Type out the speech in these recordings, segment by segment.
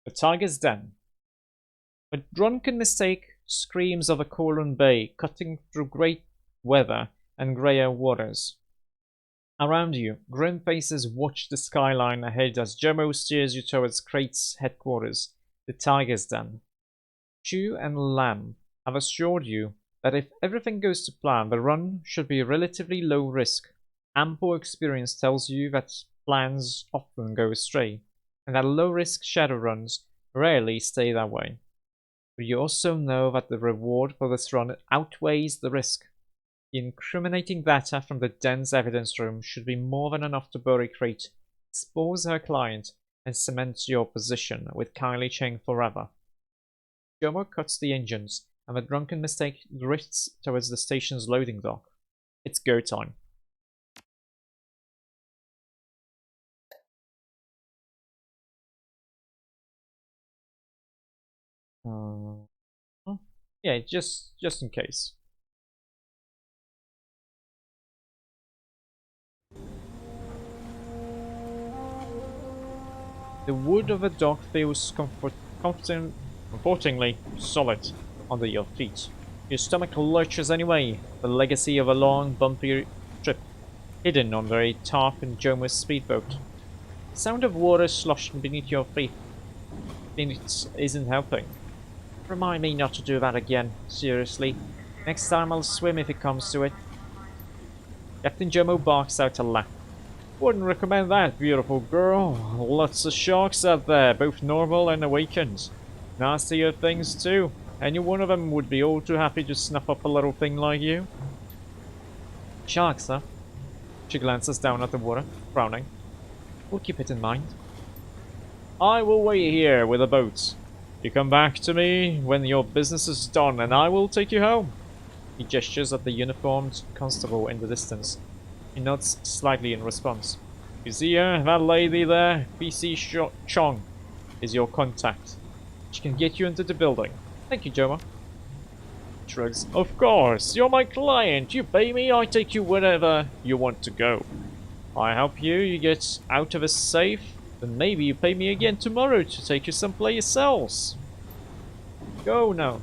The Tiger's Den. A drunken mistake screams of a Kowloon Bay cutting through great weather and greyer waters. Around you, grim faces watch the skyline ahead as Jomo steers you towards Crate's headquarters, the Tiger's Den. Chu and Lam have assured you that if everything goes to plan, the run should be relatively low risk. Ample experience tells you that plans often go astray, and that low-risk Shadowruns rarely stay that way. But you also know that the reward for this run outweighs the risk. The incriminating data from the den's evidence room should be more than enough to bury Crate, expose her client, and cement your position with Kylie Cheng forever. Jomo cuts the engines, and the drunken mistake drifts towards the station's loading dock. It's go time. Yeah, just in case. The wood of the dock feels comfortingly solid under your feet. Your stomach lurches anyway, the legacy of a long, bumpy trip, hidden under a tarp in Jomo's speedboat. The sound of water sloshing beneath your feet isn't helping. Remind me not to do that again, seriously. Next time I'll swim if it comes to it. Captain Jomo barks out a laugh. Wouldn't recommend that, beautiful girl. Lots of sharks out there, both normal and awakened. Nastier things too. Any one of them would be all too happy to snuff up a little thing like you. Sharks, huh? She glances down at the water, frowning. We'll keep it in mind. I will wait here with a boat. You come back to me when your business is done, and I will take you home. He gestures at the uniformed constable in the distance. He nods slightly in response. You see her? That lady there? PC Chong is your contact. She can get you into the building. Thank you, Jomo. Shrugs. Of course, you're my client. You pay me, I take you wherever you want to go. I help you, you get out of a safe, then maybe you pay me again tomorrow to take you someplace else. Go now.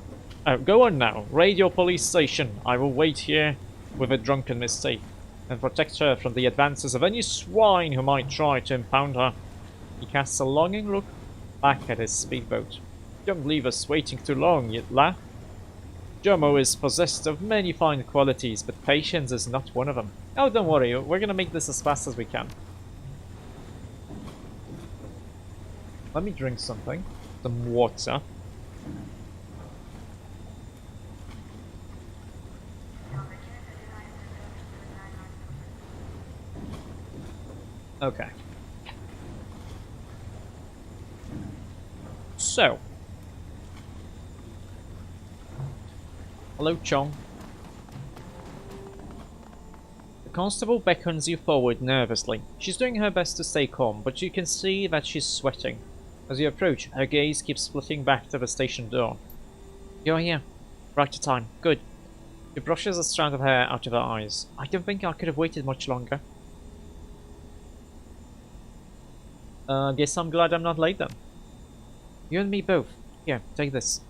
Go on now. Raid your police station. I will wait here with a drunken mistake and protect her from the advances of any swine who might try to impound her. He casts a longing look back at his speedboat. Don't leave us waiting too long, yet laugh. Jomo is possessed of many fine qualities, but patience is not one of them. Oh, don't worry, we're gonna make this as fast as we can. Let me drink something. Some water. Okay. So. Hello, Chong. The constable beckons you forward nervously. She's doing her best to stay calm, but you can see that she's sweating. As you approach, her gaze keeps flitting back to the station door. You're here. Right to time. Good. She brushes a strand of hair out of her eyes. I don't think I could have waited much longer. Guess I'm glad I'm not late then. You and me both. Here, take this.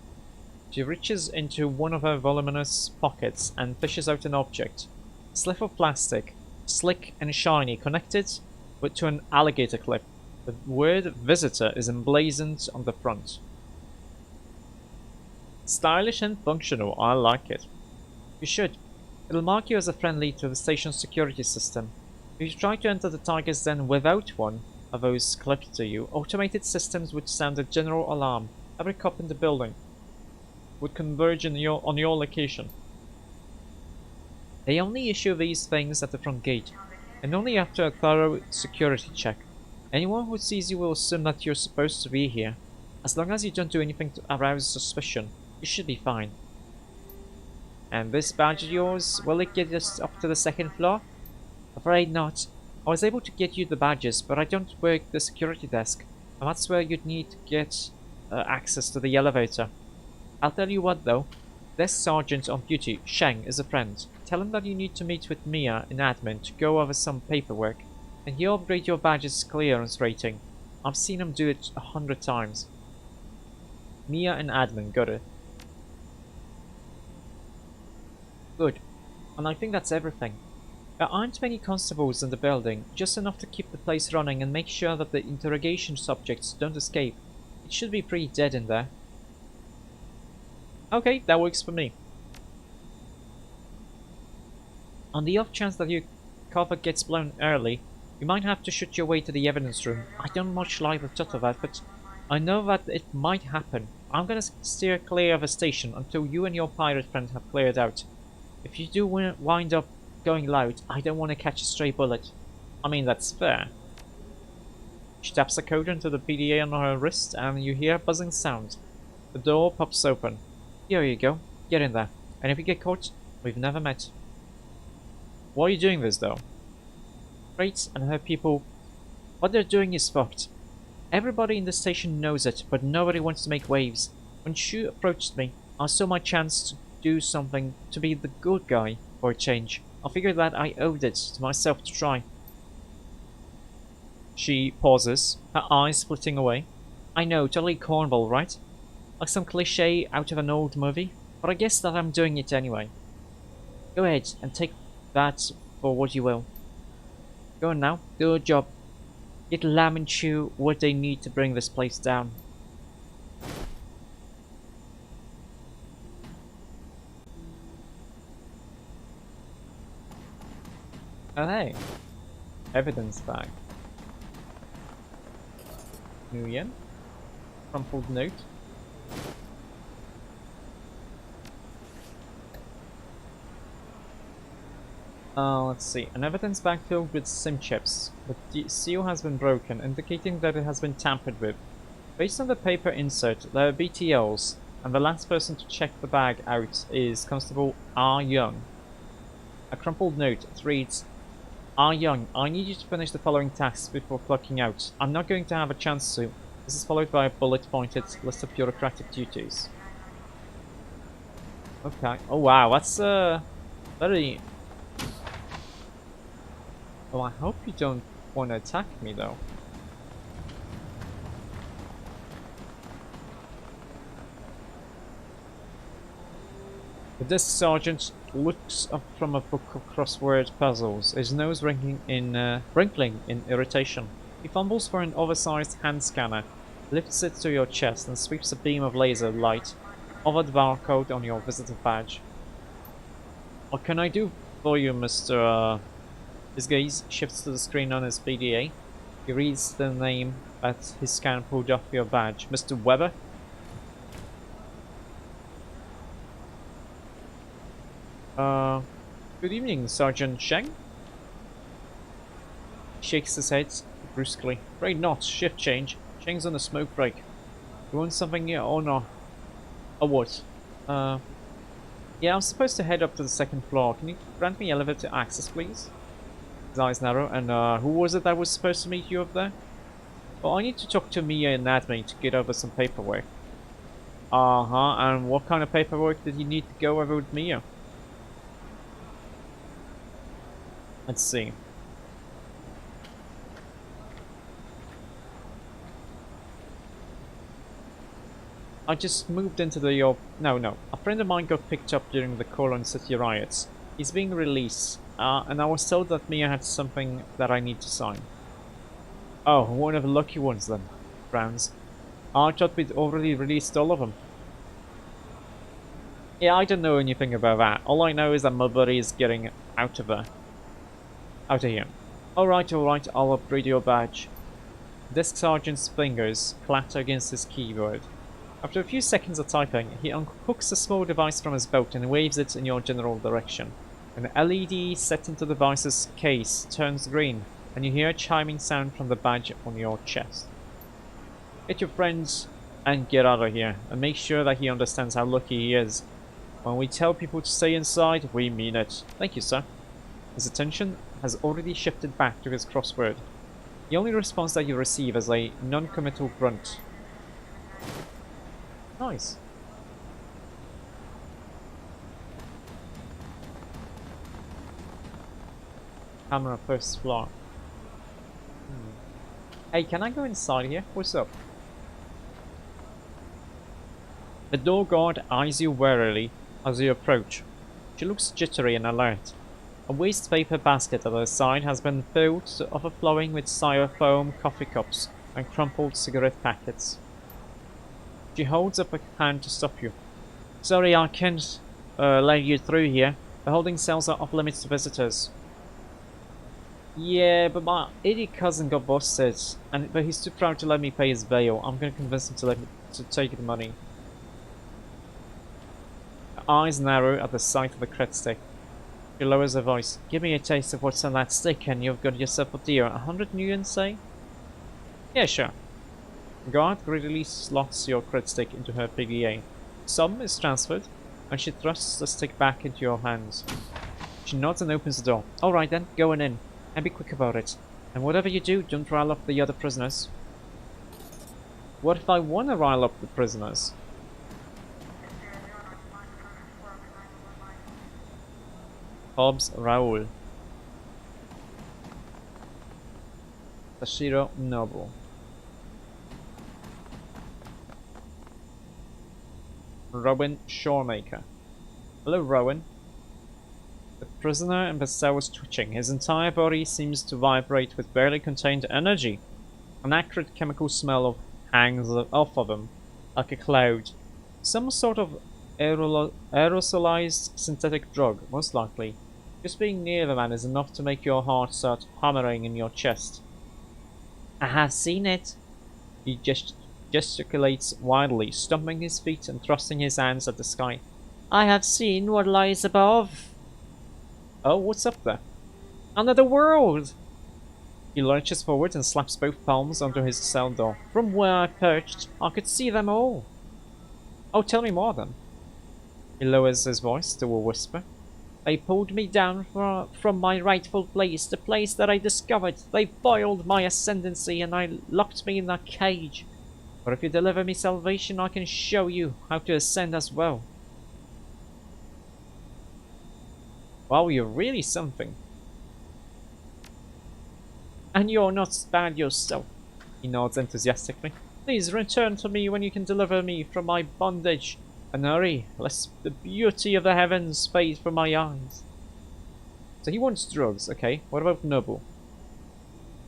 She reaches into one of her voluminous pockets and fishes out an object. A slip of plastic, slick and shiny, connected to an alligator clip. The word visitor is emblazoned on the front. Stylish and functional, I like it. You should. It'll mark you as a friendly to the station's security system. If you try to enter the Tiger's Den without one of those clipped to you, automated systems would sound a general alarm. Every cop in the building would converge on your location. They only issue these things at the front gate, and only after a thorough security check. Anyone who sees you will assume that you're supposed to be here. As long as you don't do anything to arouse suspicion, you should be fine. And this badge of yours, will it get us up to the second floor? Afraid not. I was able to get you the badges, but I don't work the security desk, and that's where you'd need to get access to the elevator. I'll tell you what though, Desk Sergeant on duty, Sheng, is a friend. Tell him that you need to meet with Mia in admin to go over some paperwork, and he'll upgrade your badge's clearance rating. I've seen him do it 100 times. Mia and admin, got it. Good. And I think that's everything. There aren't many constables in the building, just enough to keep the place running and make sure that the interrogation subjects don't escape. It should be pretty dead in there. Okay, that works for me. On the off chance that your cover gets blown early, you might have to shoot your way to the evidence room. I don't much like the thought of that, but I know that it might happen. I'm gonna steer clear of the station until you and your pirate friend have cleared out. If you do wind up going loud, I don't want to catch a stray bullet. I mean, that's fair. She taps a code into the PDA on her wrist and you hear a buzzing sound. The door pops open. Here you go. Get in there. And if you get caught, we've never met. Why are you doing this though? Freight and her people, what they're doing is fucked. Everybody in the station knows it, but nobody wants to make waves. When Shu approached me, I saw my chance to do something, to be the good guy for a change. I figured that I owed it to myself to try. She pauses, her eyes splitting away. I know, totally cornball, right? Like some cliche out of an old movie, but I guess that I'm doing it anyway. Go ahead and take that for what you will. Go on now, do your job. Get Lamb and Chew what they need to bring this place down. Oh hey, evidence bag. Nguyen, crumpled note. Let's see. An evidence bag filled with SIM chips. The seal has been broken, indicating that it has been tampered with. Based on the paper insert, there are BTLs, and the last person to check the bag out is Constable R. Young. A crumpled note. It reads, R. Young, I need you to finish the following tasks before clocking out. I'm not going to have a chance to. This is followed by a bullet-pointed list of bureaucratic duties. Okay. Oh wow, that's very... Oh, I hope you don't want to attack me though. The desk sergeant looks up from a book of crossword puzzles, his nose wrinkling in irritation. He fumbles for an oversized hand scanner, lifts it to your chest and sweeps a beam of laser light over the barcode on your visitor badge. What can I do for you, Mr. His gaze shifts to the screen on his PDA. He reads the name that his scan pulled off your badge. Mr. Weber? Good evening, Sergeant Sheng? He shakes his head brusquely. Afraid not. Shift change. Sheng's on a smoke break. You want something here or not? Or what? Yeah, I'm supposed to head up to the second floor. Can you grant me elevator access, please? His eyes narrow. And who was it that was supposed to meet you up there? Well, I need to talk to Mia and Admin to get over some paperwork. Uh-huh, and what kind of paperwork did you need to go over with Mia? Let's see. I just moved into the... No. A friend of mine got picked up during the Colon City riots. He's being released, and I was told that Mia had something that I need to sign. Oh, one of the lucky ones then. Frowns. I thought we'd already released all of them. Yeah, I don't know anything about that. All I know is that my buddy is getting out of there. Out of here. Alright, I'll upgrade your badge. Desk sergeant's fingers clatter against his keyboard. After a few seconds of typing, he unhooks a small device from his belt and waves it in your general direction. An LED set into the device's case turns green, and you hear a chiming sound from the badge on your chest. Get your friends and get out of here, and make sure that he understands how lucky he is. When we tell people to stay inside, we mean it. Thank you, sir. His attention has already shifted back to his crossword. The only response that you receive is a non-committal grunt. Nice. Camera first floor. Hey, can I go inside here? What's up? The door guard eyes you warily as you approach. She looks jittery and alert. A waste paper basket at her side has been filled to overflowing with styrofoam coffee cups and crumpled cigarette packets. She holds up a hand to stop you. Sorry, I can't let you through here. The holding cells are off limits to visitors. Yeah, but my idiot cousin got busted, but he's too proud to let me pay his bail. I'm gonna convince him to take the money. Her eyes narrow at the sight of the cred stick. She lowers her voice. Give me a taste of what's on that stick and you've got yourself a deal. 100 million, say? Yeah, sure. The guard greedily slots your cred stick into her PDA. Some is transferred, and she thrusts the stick back into your hands. She nods and opens the door. Alright then, go on in. And be quick about it. And whatever you do, don't rile up the other prisoners. What if I want to rile up the prisoners? Hobbs Raoul. Tashiro Nobu. Rowan Shoremaker. Hello, Rowan. The prisoner in the cell is twitching. His entire body seems to vibrate with barely contained energy. An acrid chemical smell hangs off of him, like a cloud. Some sort of aerosolized synthetic drug, most likely. Just being near the man is enough to make your heart start hammering in your chest. I have seen it. He gesticulates wildly, stomping his feet and thrusting his hands at the sky. I have seen what lies above. Oh, what's up there? Another world! He lurches forward and slaps both palms onto his cell door. From where I perched, I could see them all. Oh, tell me more then. He lowers his voice to a whisper. They pulled me down from my rightful place, the place that I discovered. They foiled my ascendancy and I locked me in a cage. But if you deliver me salvation, I can show you how to ascend as well. Wow, you're really something. And you're not bad yourself. He nods enthusiastically. Please return to me when you can deliver me from my bondage. And hurry, lest the beauty of the heavens fade from my eyes. So he wants drugs, okay. What about Nobu?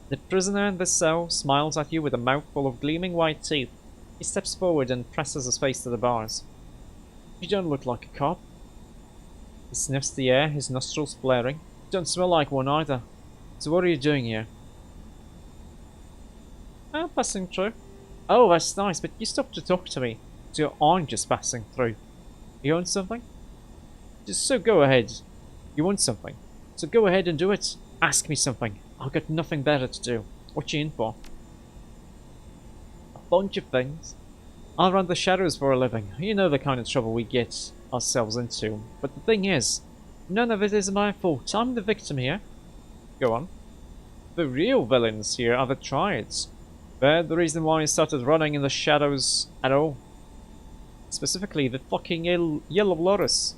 The prisoner in the cell smiles at you with a mouthful of gleaming white teeth. He steps forward and presses his face to the bars. You don't look like a cop. He sniffs the air, his nostrils flaring. You don't smell like one either. So what are you doing here? Passing through. Oh, that's nice, but you stopped to talk to me. So you aren't just passing through. You want something? So go ahead. You want something? So go ahead and do it. Ask me something. I've got nothing better to do. What you in for? A bunch of things. I run the shadows for a living. You know the kind of trouble we get ourselves into. But the thing is, none of it is my fault. I'm the victim here. Go on. The real villains here are the Triads. They're the reason why I started running in the shadows at all. Specifically, the fucking Yellow Lotus.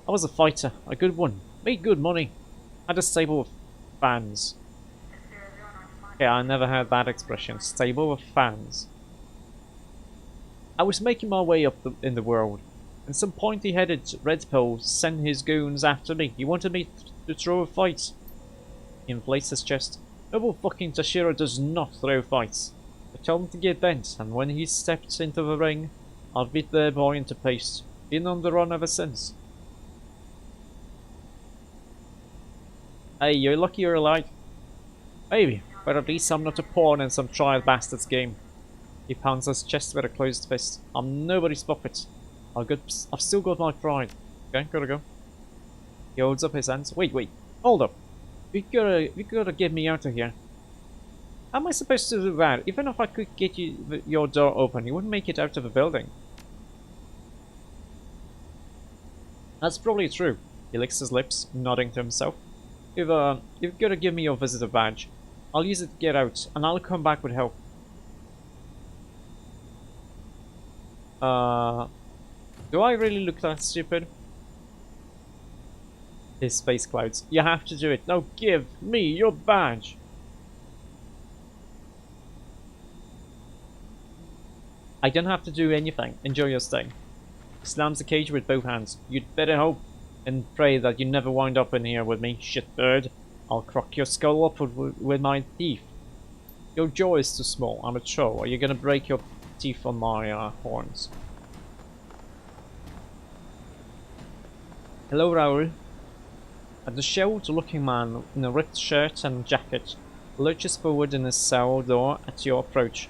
I was a fighter, a good one. Made good money. Had a stable of fans. Yeah, I never heard that expression. Stable of fans. I was making my way up in the world, and some pointy-headed red pill sent his goons after me. He wanted me to throw a fight. He inflates his chest. Noble fucking Tashiro does not throw fights. I told him to get bent, and when he stepped into the ring, I beat the boy into paste. Been on the run ever since. Hey, you're lucky you're alive. Maybe, but at least I'm not a pawn in some trial bastard's game. He pounds his chest with a closed fist. I'm nobody's puppet. I've still got my pride. Okay, gotta go. He holds up his hands. Wait, hold up. You gotta get me out of here. How am I supposed to do that? Even if I could get your door open, you wouldn't make it out of the building. That's probably true. He licks his lips, nodding to himself. You've got to give me your visitor badge. I'll use it to get out, and I'll come back with help. Do I really look that stupid? His face clouds. You have to do it. Now give me your badge. I don't have to do anything. Enjoy your stay. slams the cage with both hands. You'd better hope and pray that you never wind up in here with me, shitbird. I'll crack your skull up with my teeth. Your jaw is too small. I'm a troll. Are you gonna break your teeth on my horns? Hello, Raoul. A disheveled-looking man in a ripped shirt and jacket lurches forward in his cell door at your approach.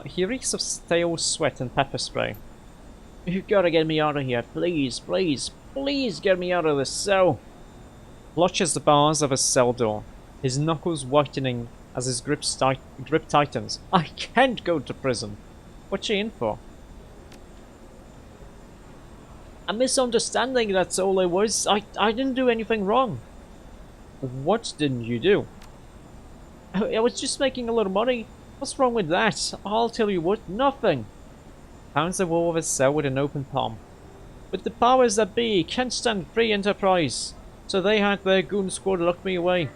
He reeks of stale sweat and pepper spray. You've got to get me out of here, please, please, please get me out of this cell. Clutches the bars of his cell door, his knuckles whitening as his grip tightens. I can't go to prison. What's she in for? A misunderstanding, that's all it was. I didn't do anything wrong. What didn't you do? I was just making a little money. What's wrong with that? I'll tell you what, nothing. Pounds the wall of his cell with an open palm. But the powers that be can't stand free enterprise, so they had their goon squad lock me away.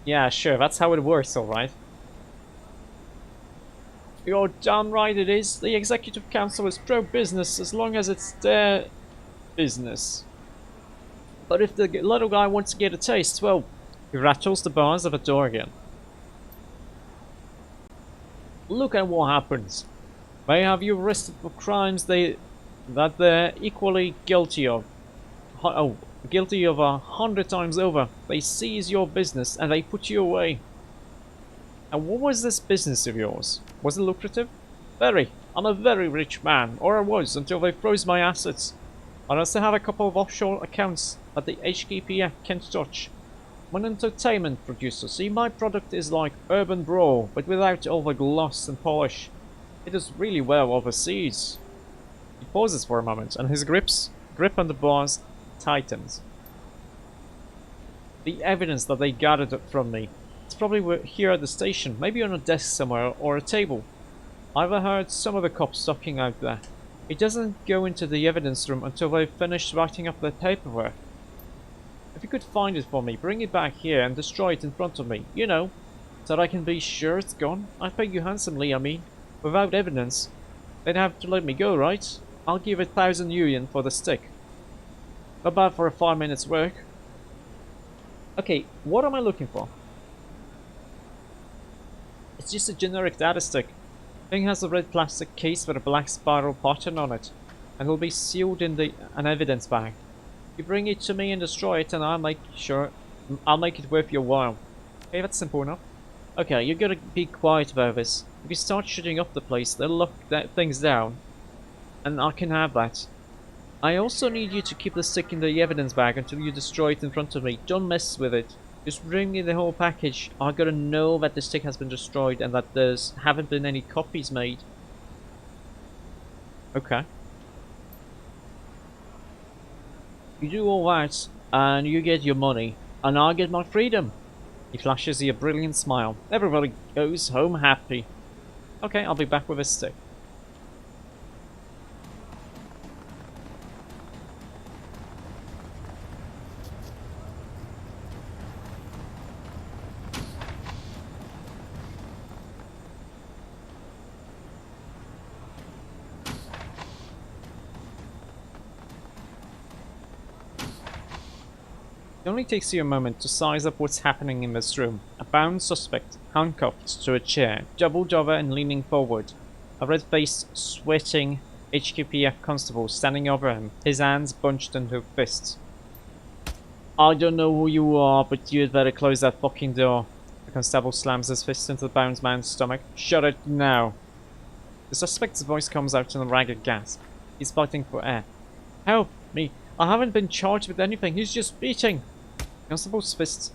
Yeah, sure, that's how it works, alright. You're damn right it is. The Executive Council is pro-business as long as it's their business. But if the little guy wants to get a taste, well, he rattles the bars of a door again. Look at what happens. They have you arrested for crimes that they're equally guilty of. Guilty of 100 times over. They seize your business and they put you away. And what was this business of yours? Was it lucrative? Very. I'm a very rich man, or I was until they froze my assets. I also have a couple of offshore accounts that the HKPF can't touch. I'm an entertainment producer. See, my product is like urban brawl, but without all the gloss and polish. It does really well overseas. He pauses for a moment, and his grip on the bars tightens. The evidence that they gathered from me, it's probably here at the station, maybe on a desk somewhere or a table. I've heard some of the cops talking out there. It doesn't go into the evidence room until they've finished writing up their paperwork. If you could find it for me, bring it back here and destroy it in front of me, you know, so that I can be sure it's gone. I'd pay you handsomely, I mean. Without evidence, they'd have to let me go, right? I'll give 1,000 yuan for the stick. Not bad for a 5 minutes work. Okay, what am I looking for? It's just a generic data stick. Thing has a red plastic case with a black spiral pattern on it, and will be sealed in an evidence bag. You bring it to me and destroy it, and I'll make it worth your while. Okay, that's simple enough. Okay, you gotta be quiet about this. If you start shooting up the place, they'll lock things down, and I can have that. I also need you to keep the stick in the evidence bag until you destroy it in front of me. Don't mess with it. Just bring me the whole package. I gotta know that the stick has been destroyed and that there's haven't been any copies made. Okay. You do all that, and you get your money, and I get my freedom. He flashes you a brilliant smile. Everybody goes home happy. Okay, I'll be back with a stick. It only takes you a moment to size up what's happening in this room. A bound suspect, handcuffed to a chair, doubled over and leaning forward. A red-faced, sweating HKPF constable standing over him, his hands bunched into fists. I don't know who you are, but you'd better close that fucking door. The constable slams his fist into the bound man's stomach. Shut it now. The suspect's voice comes out in a ragged gasp. He's fighting for air. Help me. I haven't been charged with anything. He's just beating. Constable's fist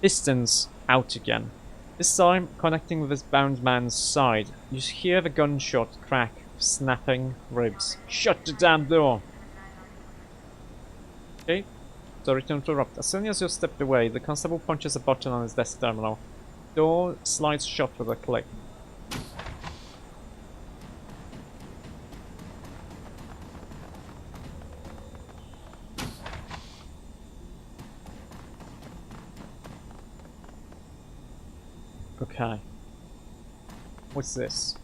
pistons out again. This time connecting with his bound man's side. You hear the gunshot crack of snapping ribs. Shut the damn door! Okay, sorry to interrupt. As soon as you stepped away, the constable punches a button on his desk terminal. Door slides shut with a click. Okay. What's this?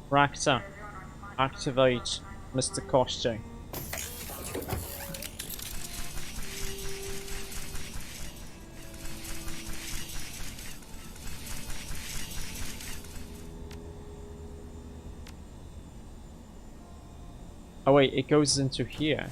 Reactor. Activate Mr. Costume. Oh wait, it goes into here.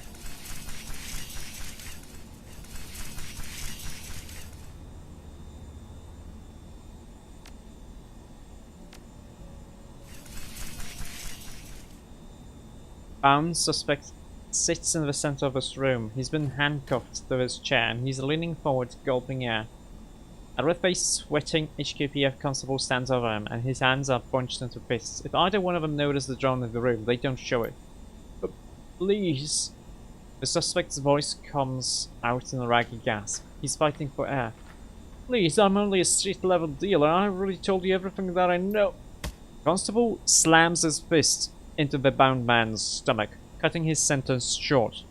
Bound suspect sits in the center of this room. He's been handcuffed to his chair and he's leaning forward, gulping air. A red-faced, sweating HKPF constable stands over him and his hands are bunched into fists. If either one of them notice the drone in the room, they don't show it. But please. The suspect's voice comes out in a ragged gasp. He's fighting for air. Please, I'm only a street-level dealer. I already told you everything that I know. Constable slams his fist into the bound man's stomach, cutting his sentence short.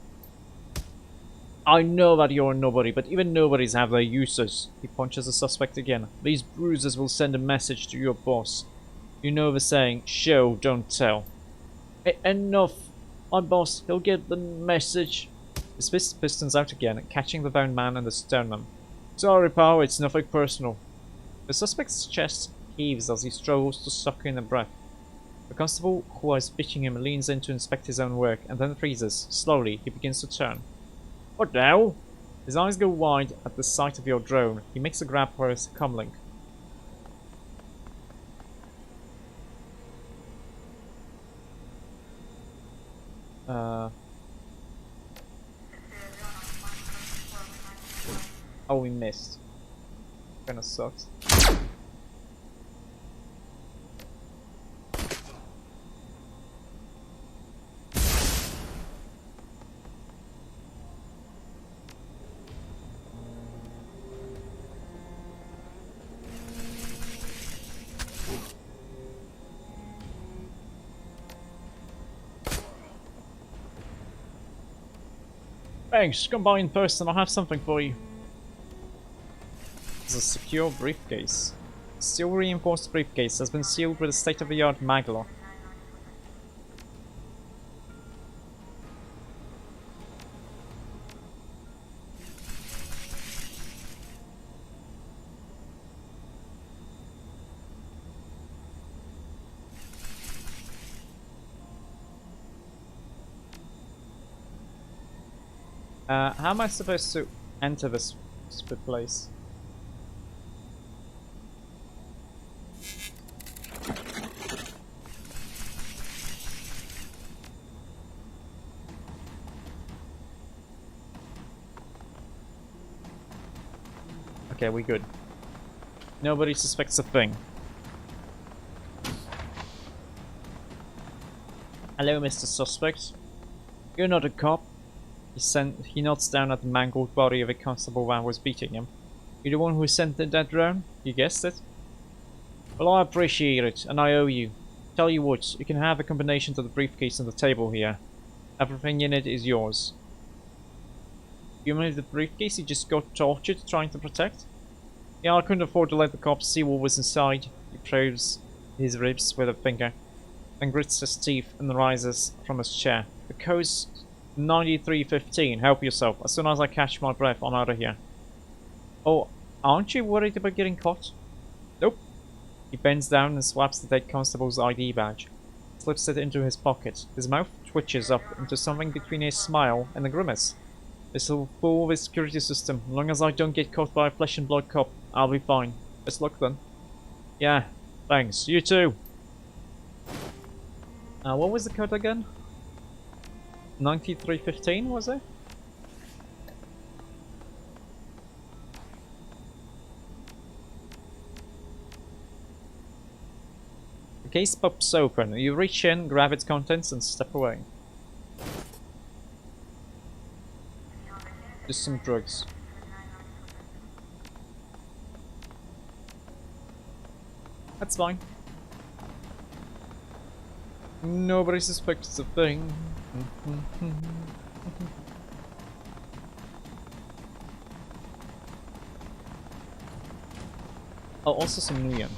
I know that you're a nobody, but even nobodies have their uses. He punches the suspect again. These bruises will send a message to your boss. You know the saying, show, don't tell. Enough! My boss, he'll get the message. His fist pistons out again, catching the bound man in the sternum. Sorry, pal, it's nothing personal. The suspect's chest heaves as he struggles to suck in a breath. The constable who is bitching him leans in to inspect his own work, and then freezes. Slowly, he begins to turn. What the hell? His eyes go wide at the sight of your drone. He makes a grab for his comlink. Oh, we missed. Kinda sucks. Thanks, come by in person, I'll have something for you. It's a secure briefcase. Steel reinforced briefcase has been sealed with a state-of-the-art maglock. How am I supposed to enter this stupid place? Okay, we good. Nobody suspects a thing. Hello, Mr. Suspect. You're not a cop. He nods down at the mangled body of a constable that was beating him. You're the one who sent in that drone? You guessed it? Well, I appreciate it, and I owe you. Tell you what, you can have a combination to the briefcase on the table here. Everything in it is yours. You mean the briefcase you just got tortured trying to protect? Yeah, I couldn't afford to let the cops see what was inside. He probes his ribs with a finger, then grits his teeth and rises from his chair. The code's 9315, help yourself. As soon as I catch my breath, I'm out of here. Oh, aren't you worried about getting caught? Nope. He bends down and swipes the dead constable's ID badge. Slips it into his pocket. His mouth twitches up into something between a smile and a grimace. This'll fool the security system. As long as I don't get caught by a flesh and blood cop, I'll be fine. Best luck then. Yeah, thanks. You too. What was the code again? 9315, was it? The case pops open. You reach in, grab its contents, and step away. Just some drugs. That's fine. Nobody suspects a thing. Oh, also some Nuyen.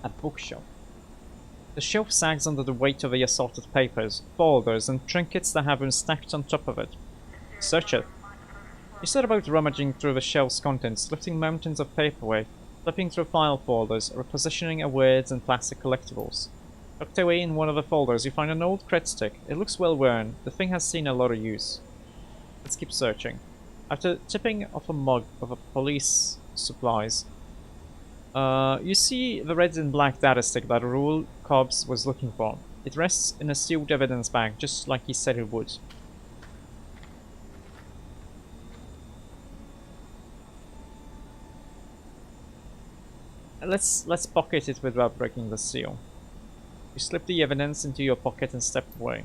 A bookshelf. The shelf sags under the weight of the assorted papers, folders, and trinkets that have been stacked on top of it. Search it. You set about rummaging through the shelf's contents, lifting mountains of paperweight, flipping through file folders, repositioning awards and plastic collectibles. Tucked away in one of the folders, you find an old cred stick. It looks well worn. The thing has seen a lot of use. Let's keep searching. After tipping off a mug of a police supplies, you see the red and black data stick that Raoul Cobbs was looking for. It rests in a sealed evidence bag, just like he said it would. Let's pocket it without breaking the seal. You slip the evidence into your pocket and step away.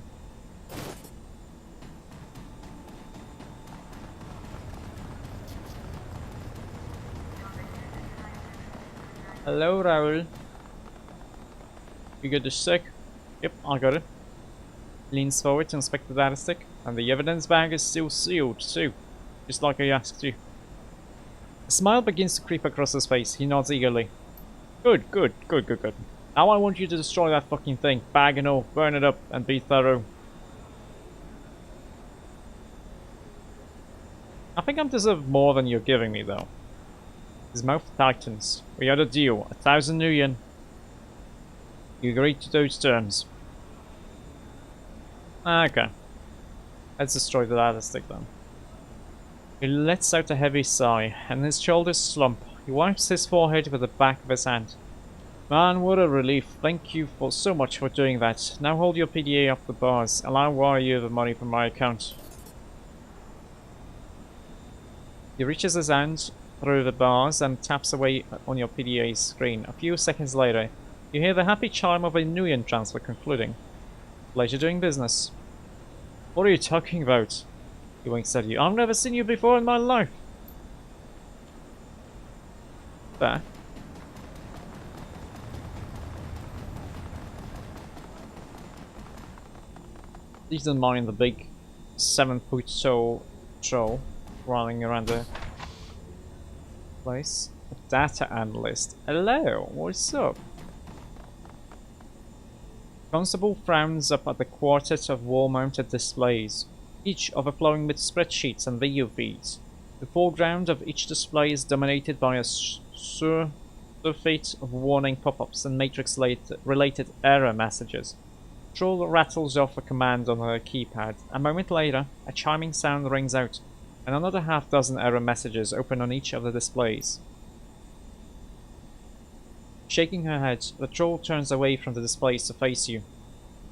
Hello, Raoul. You got the stick? Yep, I got it. Leans forward to inspect the data stick, and the evidence bag is still sealed, too. Just like I asked you. A smile begins to creep across his face. He nods eagerly. Good. Now I want you to destroy that fucking thing, bag and all, burn it up, and be thorough. I think I'm deserved more than you're giving me, though. His mouth tightens. We had a deal, 1,000 Nuyen. You agreed to those terms. Okay. Let's destroy the data stick then. He lets out a heavy sigh, and his shoulders slump. He wipes his forehead with the back of his hand. Man, what a relief. Thank you for so much for doing that. Now hold your PDA off the bars. I'll wire you the money from my account. He reaches his hand through the bars and taps away on your PDA screen. A few seconds later, you hear the happy chime of a Nuyen transfer concluding. Pleasure doing business. What are you talking about? He winks at you. I've never seen you before in my life. There. Please don't mind the big 7-foot tall troll running around the place. A data analyst. Hello, what's up? Constable frowns up at the quartet of wall-mounted displays, each overflowing with spreadsheets and video feeds. The foreground of each display is dominated by a surfeit of warning pop-ups and matrix-related error messages. Troll rattles off a command on her keypad. A moment later, a chiming sound rings out, and another half-dozen error messages open on each of the displays. Shaking her head, the troll turns away from the displays to face you.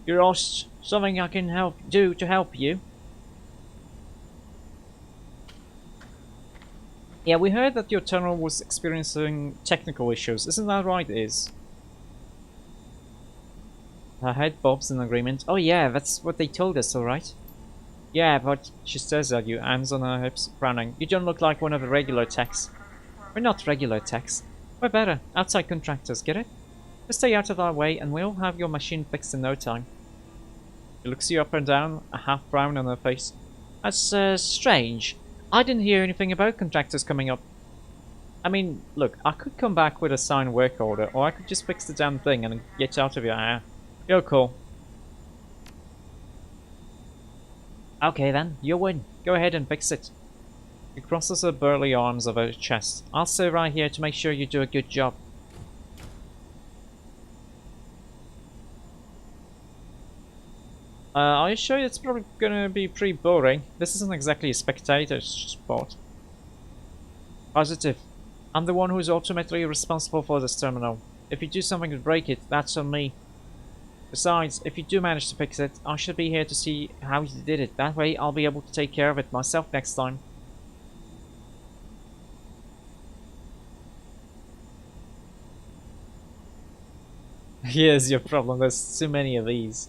You're lost. Something I can do to help you? Yeah, we heard that your terminal was experiencing technical issues. Isn't that right, Iz? Her head bobs in agreement. Oh yeah, that's what they told us, alright? Yeah, but she stares at you, hands on her hips, frowning. You don't look like one of the regular techs. We're not regular techs. We're better. Outside contractors, get it? Just stay out of our way and we'll have your machine fixed in no time. She looks you up and down, a half frown on her face. That's, strange. I didn't hear anything about contractors coming up. I mean, look, I could come back with a signed work order, or I could just fix the damn thing and get out of your hair. You're cool. Okay then, you win. Go ahead and fix it. She crosses her burly arms over her chest. I'll stay right here to make sure you do a good job. Are you sure it's probably gonna be pretty boring? This isn't exactly a spectator sport. Positive. I'm the one who's ultimately responsible for this terminal. If you do something to break it, that's on me. Besides, if you do manage to fix it, I should be here to see how you did it. That way I'll be able to take care of it myself next time. Here's your problem, there's too many of these.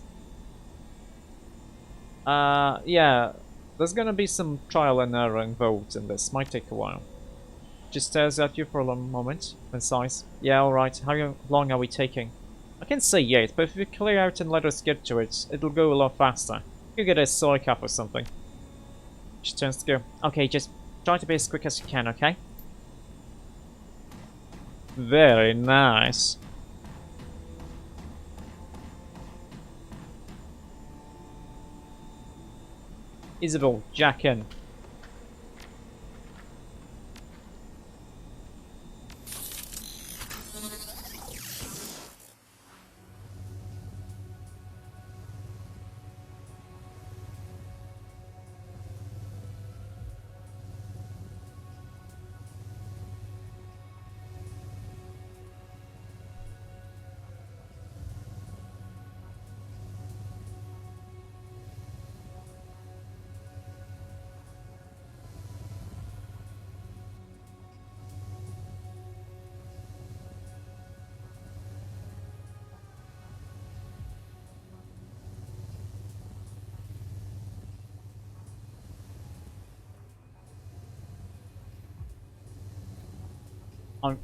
Yeah, there's gonna be some trial and error involved in this. Might take a while. Just stares at you for a long moment, then sighs. Yeah, alright, how long are we taking? I can't say yet, but if you clear out and let us get to it, it'll go a lot faster. You get a soy cup or something. She turns to go. Okay, just try to be as quick as you can, okay? Very nice. Isabel, jack in.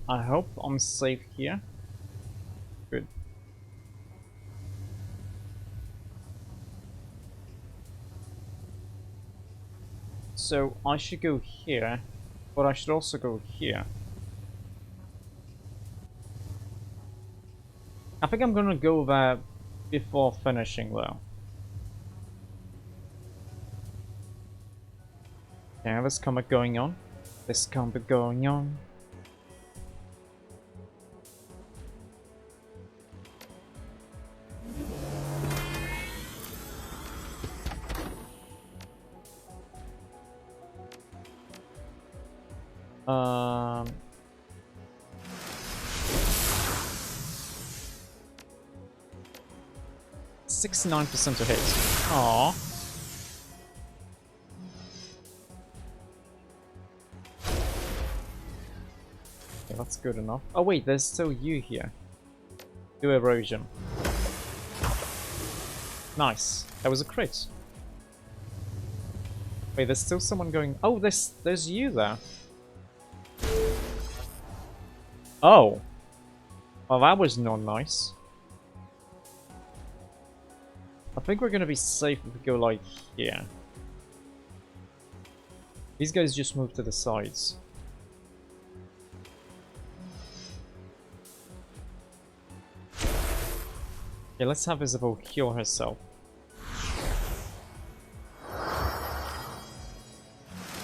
I hope I'm safe here. Good. So I should go here, but I should also go here. I think I'm gonna go there before finishing though. Yeah, this comic going on. This comic going on. Um, 69% to hit. Aww. Okay, that's good enough. Oh wait, there's still you here. Do erosion. Nice. That was a crit. Wait, there's still someone going. Oh, there's you there. Oh. Well, that was not nice. I think we're gonna be safe if we go like here. These guys just move to the sides. Okay, let's have Isabel heal herself.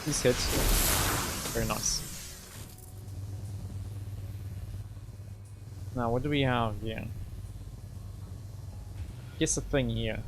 These hits. Very nice. Now, what do we have here? Guess a thing here.